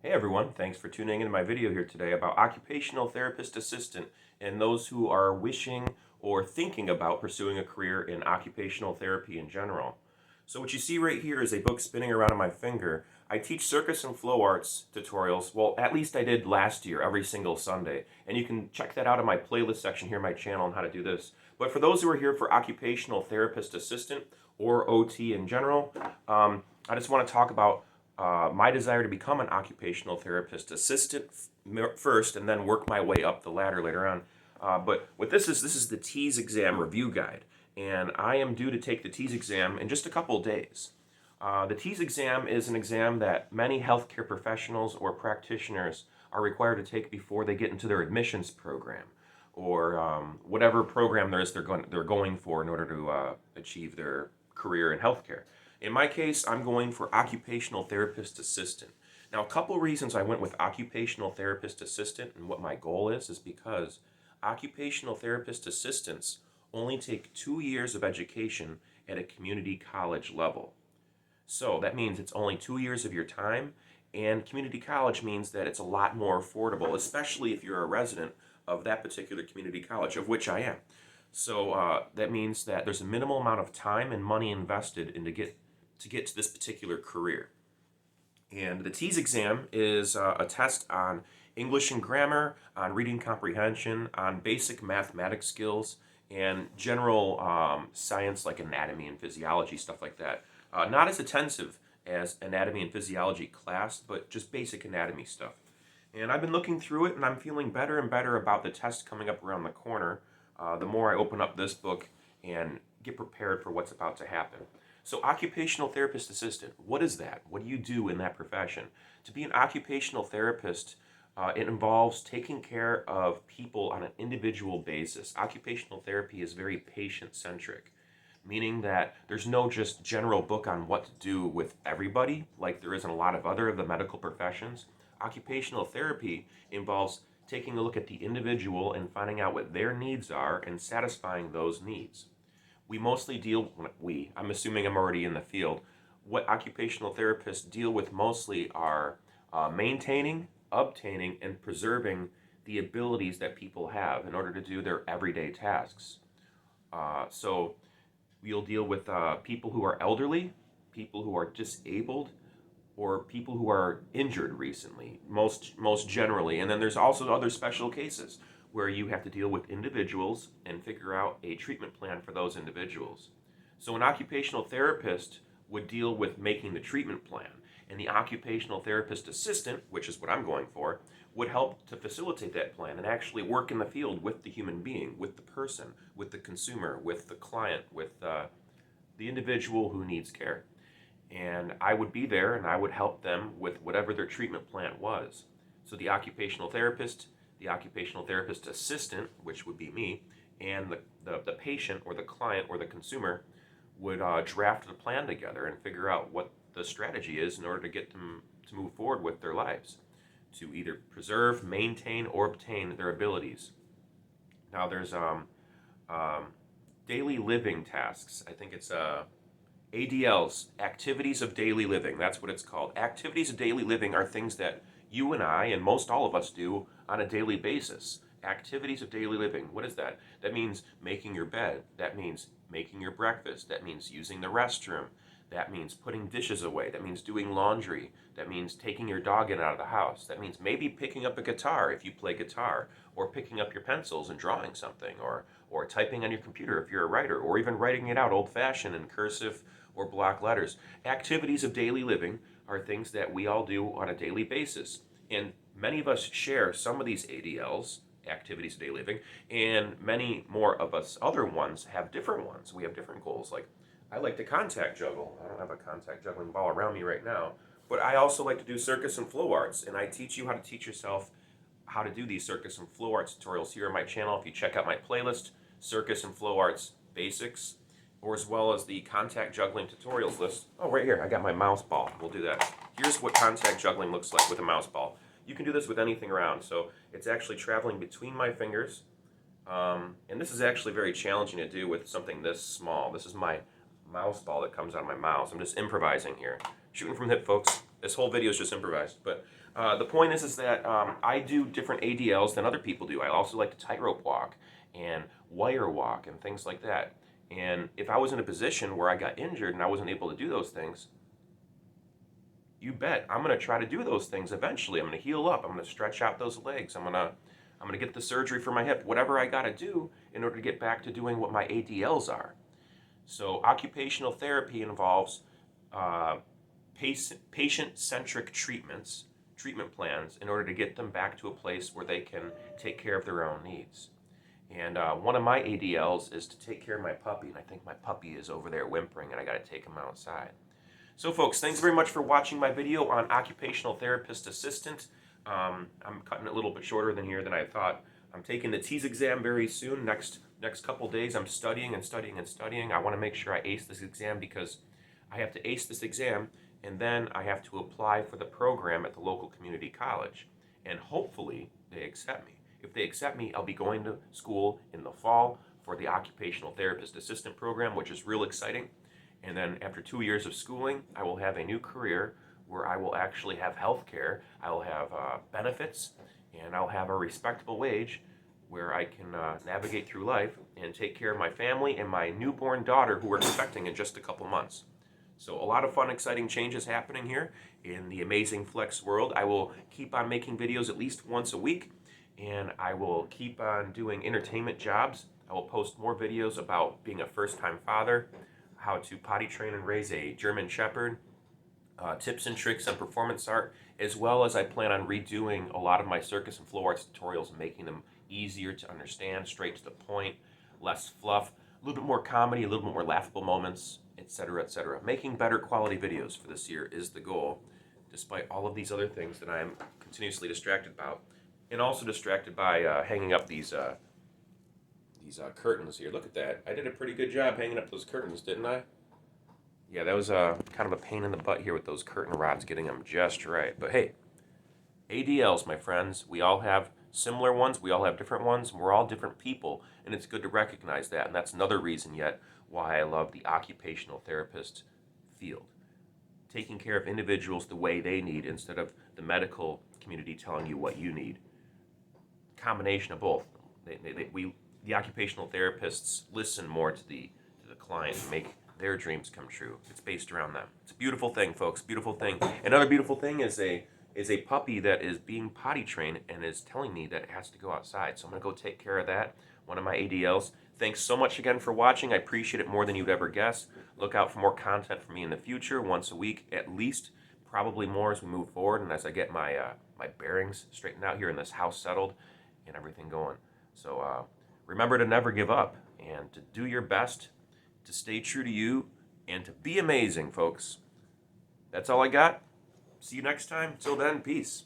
Hey everyone, thanks for tuning into my video here today about Occupational Therapist Assistant and those who are wishing or thinking about pursuing a career in occupational therapy in general. So what you see right here is a book spinning around on my finger. I teach circus and flow arts tutorials, well at least I did last year every single Sunday, and you can check that out in my playlist section here on my channel on how to do this. But for those who are here for Occupational Therapist Assistant or OT in general, I just want to talk about my desire to become an occupational therapist assistant first and then work my way up the ladder later on. But what this is the TEAS exam review guide, and I am due to take the TEAS exam in just a couple days. The TEAS exam is an exam that many healthcare professionals or practitioners are required to take before they get into their admissions program or whatever program there is they're going for in order to achieve their career in healthcare. In my case, I'm going for Occupational Therapist Assistant. Now, a couple reasons I went with Occupational Therapist Assistant and what my goal is because Occupational Therapist Assistants only take 2 years of education at a community college level. So that means it's only 2 years of your time, and community college means that it's a lot more affordable, especially if you're a resident of that particular community college, of which I am. So that means that there's a minimal amount of time and money invested to get to this particular career. And the TEAS exam is a test on English and grammar, on reading comprehension, on basic mathematics skills, and general science like anatomy and physiology, stuff like that. Not as intensive as anatomy and physiology class, but just basic anatomy stuff. And I've been looking through it, and I'm feeling better and better about the test coming up around the corner. The more I open up this book and get prepared for what's about to happen. So occupational therapist assistant, what is that? What do you do in that profession? To be an occupational therapist, it involves taking care of people on an individual basis. Occupational therapy is very patient-centric, meaning that there's no just general book on what to do with everybody, like there is in a lot of other of the medical professions. Occupational therapy involves taking a look at the individual and finding out what their needs are and satisfying those needs. We mostly I'm assuming I'm already in the field. What occupational therapists deal with mostly are maintaining, obtaining, and preserving the abilities that people have in order to do their everyday tasks. So we'll deal with people who are elderly, people who are disabled, or people who are injured recently, most generally. And then there's also other special cases where you have to deal with individuals and figure out a treatment plan for those individuals. So an occupational therapist would deal with making the treatment plan, and the occupational therapist assistant, which is what I'm going for, would help to facilitate that plan and actually work in the field with the human being, with the person, with the consumer, with the client, with the individual who needs care. And I would be there and I would help them with whatever their treatment plan was. So the occupational therapist assistant, which would be me, and the patient or the client or the consumer would draft the plan together and figure out what the strategy is in order to get them to move forward with their lives, to either preserve, maintain, or obtain their abilities. Now there's daily living tasks. I think it's ADLs, activities of daily living. That's what it's called. Activities of daily living are things that you and I, and most all of us, do on a daily basis. Activities of daily living. What is that? That means making your bed. That means making your breakfast. That means using the restroom. That means putting dishes away. That means doing laundry. That means taking your dog in and out of the house. That means maybe picking up a guitar if you play guitar, or picking up your pencils and drawing something, or typing on your computer if you're a writer, or even writing it out old-fashioned in cursive or block letters. Activities of daily living are things that we all do on a daily basis. And many of us share some of these ADLs, activities of daily living, and many more of us other ones have different ones. We have different goals. Like, I like to contact juggle. I don't have a contact juggling ball around me right now, but I also like to do circus and flow arts, and I teach you how to teach yourself how to do these circus and flow arts tutorials here on my channel. If you check out my playlist, Circus and Flow Arts Basics, or as well as the contact juggling tutorials list. Oh, right here, I got my mouse ball. We'll do that. Here's what contact juggling looks like with a mouse ball. You can do this with anything around, so it's actually traveling between my fingers, and this is actually very challenging to do with something this small. This is my mouse ball that comes out of my mouth. I'm just improvising here. Shooting from the hip, folks. This whole video is just improvised. But the point is that I do different ADLs than other people do. I also like to tightrope walk and wire walk and things like that. And if I was in a position where I got injured and I wasn't able to do those things, you bet I'm going to try to do those things eventually. I'm going to heal up. I'm going to stretch out those legs. I'm going to get the surgery for my hip. Whatever I got to do in order to get back to doing what my ADLs are. So occupational therapy involves patient-centric treatment plans in order to get them back to a place where they can take care of their own needs. And one of my ADLs is to take care of my puppy, and I think my puppy is over there whimpering, and I got to take him outside. So folks, thanks very much for watching my video on Occupational Therapist Assistant. I'm cutting it a little bit shorter than I thought. I'm taking the TEAS exam very soon. Next couple days, I'm studying and studying and studying. I want to make sure I ace this exam because I have to ace this exam, and then I have to apply for the program at the local community college. And hopefully, they accept me. If they accept me, I'll be going to school in the fall for the Occupational Therapist Assistant program, which is real exciting. And then after 2 years of schooling, I will have a new career where I will actually have health care, I will have benefits, and I'll have a respectable wage where I can navigate through life and take care of my family and my newborn daughter who we're expecting in just a couple months. So a lot of fun, exciting changes happening here in the Amazing Flex world. I will keep on making videos at least once a week, and I will keep on doing entertainment jobs. I will post more videos about being a first-time father, how to potty train and raise a German Shepherd, tips and tricks on performance art, as well as I plan on redoing a lot of my circus and flow arts tutorials and making them easier to understand, straight to the point, less fluff, a little bit more comedy, a little bit more laughable moments, etc., etc. Making better quality videos for this year is the goal, despite all of these other things that I'm continuously distracted about, and also distracted by hanging up these curtains here. Look at that. I did a pretty good job hanging up those curtains, didn't I? Yeah, that was kind of a pain in the butt here with those curtain rods, getting them just right. But hey, ADLs, my friends, we all have similar ones, we all have different ones, and we're all different people, and it's good to recognize that. And that's another reason yet why I love the occupational therapist field. Taking care of individuals the way they need instead of the medical community telling you what you need. Combination of both. The occupational therapists listen more to the client and make their dreams come true. It's based around them. It's a beautiful thing, folks. Beautiful thing. Another beautiful thing is a puppy that is being potty trained and is telling me that it has to go outside. So I'm going to go take care of that. One of my ADLs. Thanks so much again for watching. I appreciate it more than you'd ever guess. Look out for more content from me in the future, once a week at least. Probably more as we move forward and as I get my my bearings straightened out here in this house settled and everything going. So remember to never give up and to do your best, to stay true to you, and to be amazing, folks. That's all I got. See you next time. Till then, peace.